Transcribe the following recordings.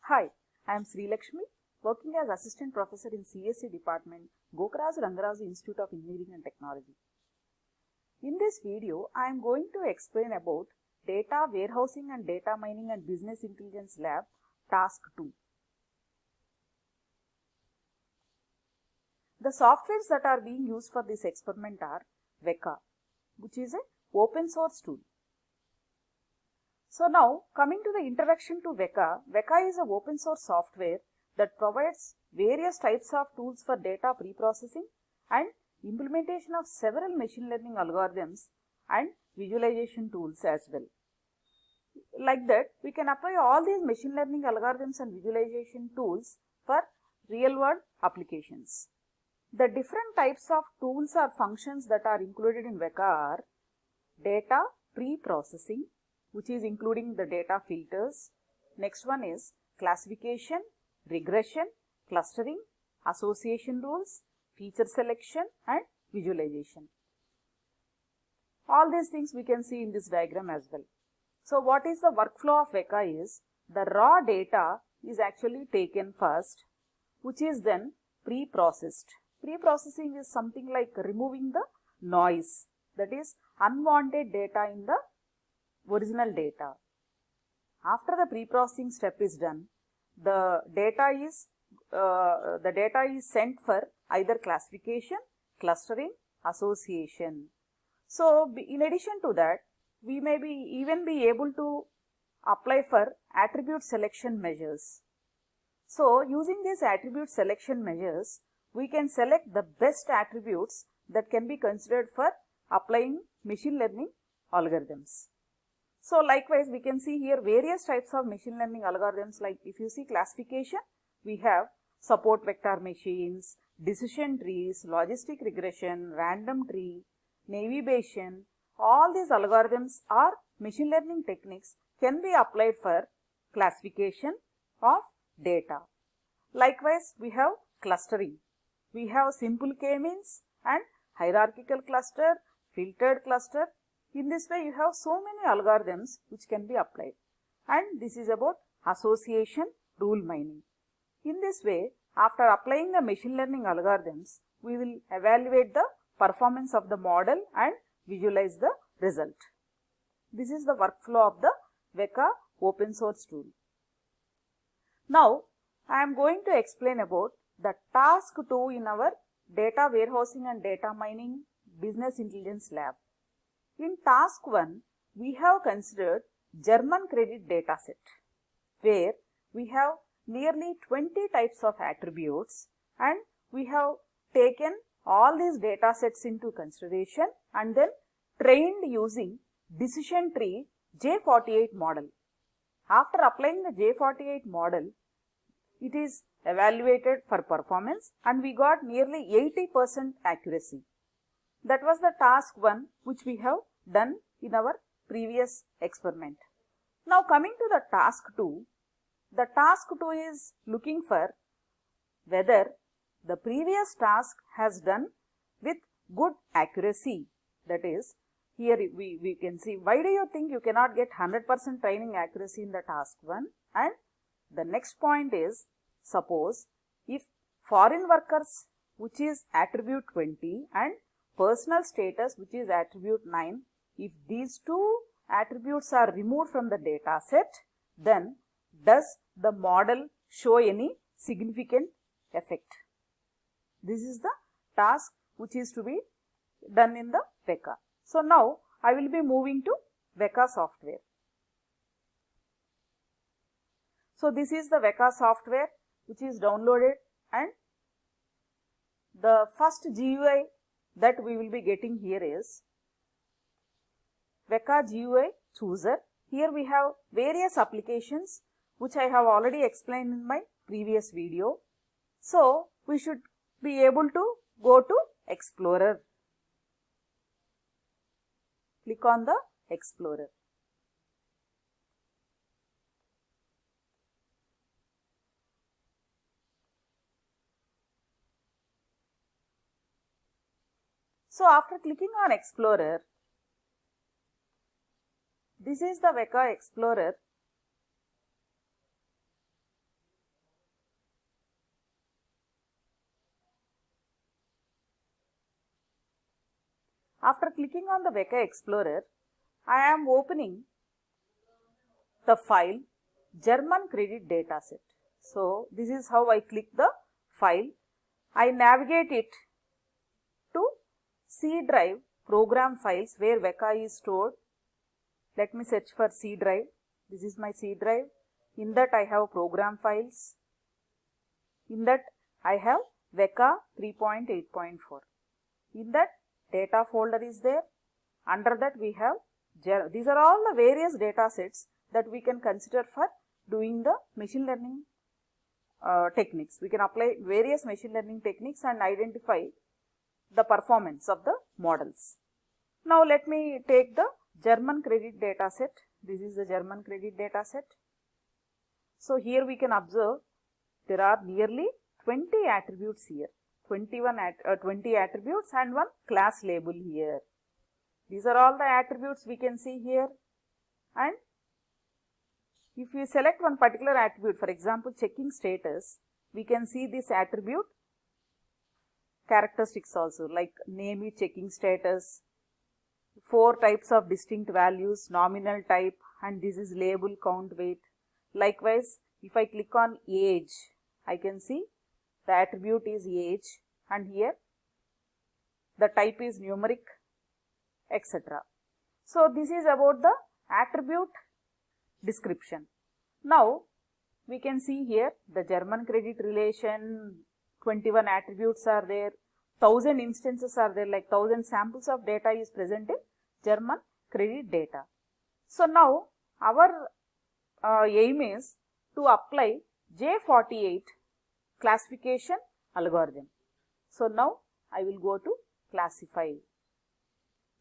Hi, I am Sri Lakshmi, working as Assistant Professor in CSE Department, Gokaraju Rangaraju Institute of Engineering and Technology. In this video, I am going to explain about Data Warehousing and Data Mining and Business Intelligence Lab Task 2. The softwares that are being used for this experiment are Weka, which is an open source tool. So now, coming to the introduction to Weka, Weka is an open source software that provides various types of tools for data pre-processing and implementation of several machine learning algorithms and visualization tools as well. Like that, we can apply all these machine learning algorithms and visualization tools for real-world applications. The different types of tools or functions that are included in Weka are data pre-processing, which is including the data filters. Next one is classification, regression, clustering, association rules, feature selection and visualization. All these things we can see in this diagram as well. So what is the workflow of Weka is the raw data is actually taken first, which is then pre-processed. Pre-processing is something like removing the noise, that is unwanted data in the original data. After the pre-processing step is done, the data is sent for either classification, clustering, association. So in addition to that, we may even be able to apply for attribute selection measures. So using these attribute selection measures, we can select the best attributes that can be considered for applying machine learning algorithms. So likewise, we can see here various types of machine learning algorithms. Like if you see classification, we have support vector machines, decision trees, logistic regression, random tree, Naive Bayesian. All these algorithms or machine learning techniques can be applied for classification of data. Likewise, we have clustering. We have simple k-means and hierarchical cluster, filtered cluster. In this way, you have so many algorithms which can be applied. And this is about association rule mining. In this way, after applying the machine learning algorithms, we will evaluate the performance of the model and visualize the result. This is the workflow of the Weka open source tool. Now, I am going to explain about the task 2 in our data warehousing and data mining business intelligence lab. In task 1, we have considered German credit dataset, where we have nearly 20 types of attributes and we have taken all these datasets into consideration and then trained using decision tree J48 model. After applying the J48 model, it is evaluated for performance and we got nearly 80% accuracy. That was the task 1 which we have done in our previous experiment. Now coming to the task 2, the task 2 is looking for whether the previous task has done with good accuracy. That is, here we can see, why do you think you cannot get 100% training accuracy in the task 1? And the next point is, suppose if foreign workers, which is attribute 20, and personal status, which is attribute 9, if these two attributes are removed from the data set, then does the model show any significant effect? This is the task which is to be done in the Weka. So now I will be moving to Weka software. So this is the Weka software which is downloaded, and the first GUI that we will be getting here is Weka GUI Chooser. Here we have various applications which I have already explained in my previous video. So we should be able to go to Explorer. Click on the Explorer. So after clicking on Explorer, this is the Weka Explorer After clicking on the Weka Explorer, I am opening the file German credit dataset. So this is how I click the file. I navigate it to C drive program files where Weka is stored. Let me search for C drive. This is my C drive. In that I have program files. In that I have Weka 3.8.4. In that data folder is there. Under that we have, these are all the various data sets that we can consider for doing the machine learning techniques. We can apply various machine learning techniques and identify the performance of the models. Now let me take the German credit data set. This is the German credit data set. So here we can observe there are nearly 20 attributes here. 20 attributes and one class label here. These are all the attributes we can see here. And if we select one particular attribute, for example checking status, we can see this attribute characteristics also, like name is checking status, 4 types of distinct values, nominal type, and this is label, count, weight. Likewise, if I click on age, I can see the attribute is age, and here the type is numeric, etc. So this is about the attribute description. Now we can see here the German credit relation, 21 attributes are there, 1000 instances are there, like 1000 samples of data is present in German credit data. So now our aim is to apply J48 classification algorithm. So now I will go to classify.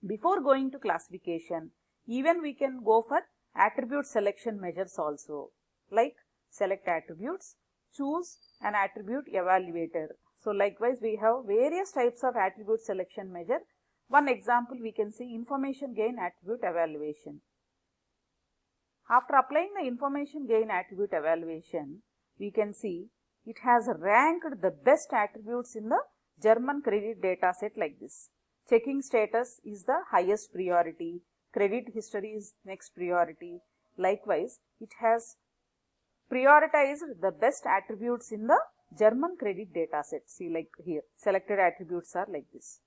Before going to classification, even we can go for attribute selection measures also, like select attributes, choose an attribute evaluator. So likewise we have various types of attribute selection measure. One example we can see information gain attribute evaluation. After applying the information gain attribute evaluation, we can see it has ranked the best attributes in the German credit data set like this. Checking status is the highest priority, credit history is next priority. Likewise, it has prioritized the best attributes in the German credit data set. See, like here, selected attributes are like this.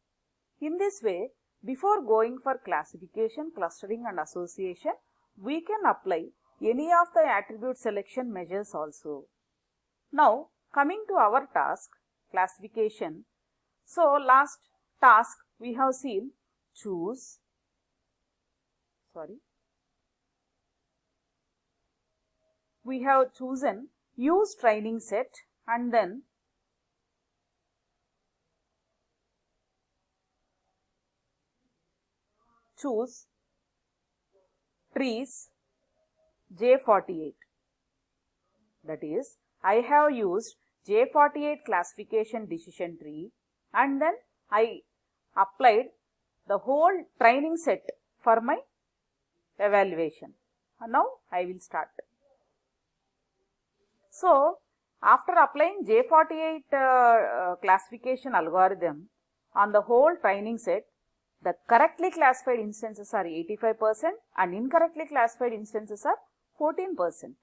In this way, before going for classification, clustering and association, we can apply any of the attribute selection measures also. Now, coming to our task, classification. So, last task we have seen choose, we have chosen use training set and then choose trees J48. That is, I have used J48 classification decision tree and then I applied the whole training set for my evaluation. And now I will start. So, after applying J48 classification algorithm on the whole training set, the correctly classified instances are 85% and incorrectly classified instances are 14%.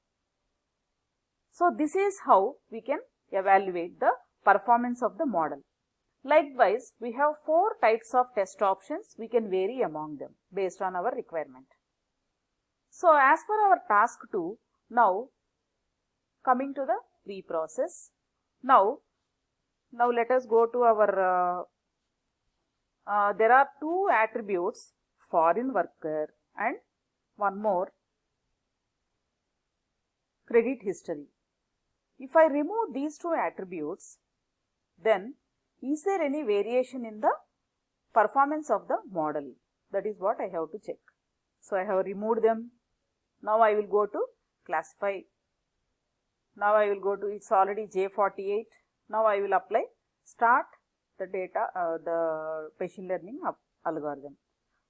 So, this is how we can evaluate the performance of the model. Likewise, we have 4 types of test options. We can vary among them based on our requirement. So, as per our task 2, now coming to the pre-process. Now let us go to our, there are 2 attributes, foreign worker and one more, credit history. If I remove these 2 attributes, then is there any variation in the performance of the model? That is what I have to check. So, I have removed them. Now, I will go to classify. Now, I will go to, it's already J48. Now, I will apply start the data, the machine learning algorithm.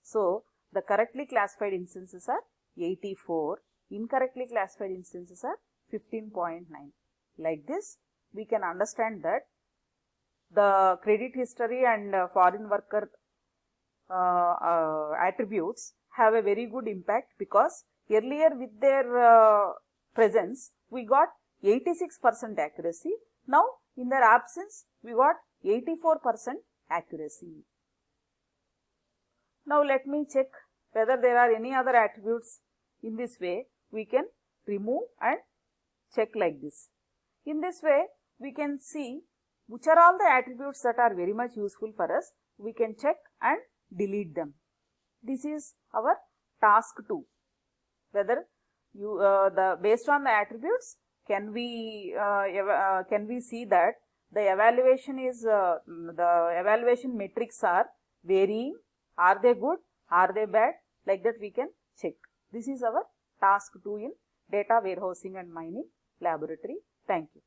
So, the correctly classified instances are 84, incorrectly classified instances are 15.9. Like this, we can understand that the credit history and foreign worker attributes have a very good impact, because earlier with their presence we got 86% accuracy. Now in their absence we got 84% accuracy. Now let me check whether there are any other attributes. In this way we can remove and check like this. In this way we can see which are all the attributes that are very much useful for us. We can check and delete them. This is our task 2. Whether you based on the attributes, can we see that the evaluation metrics are varying? Are they good? Are they bad? Like that we can check. This is our task 2 in data warehousing and mining laboratory. Thank you.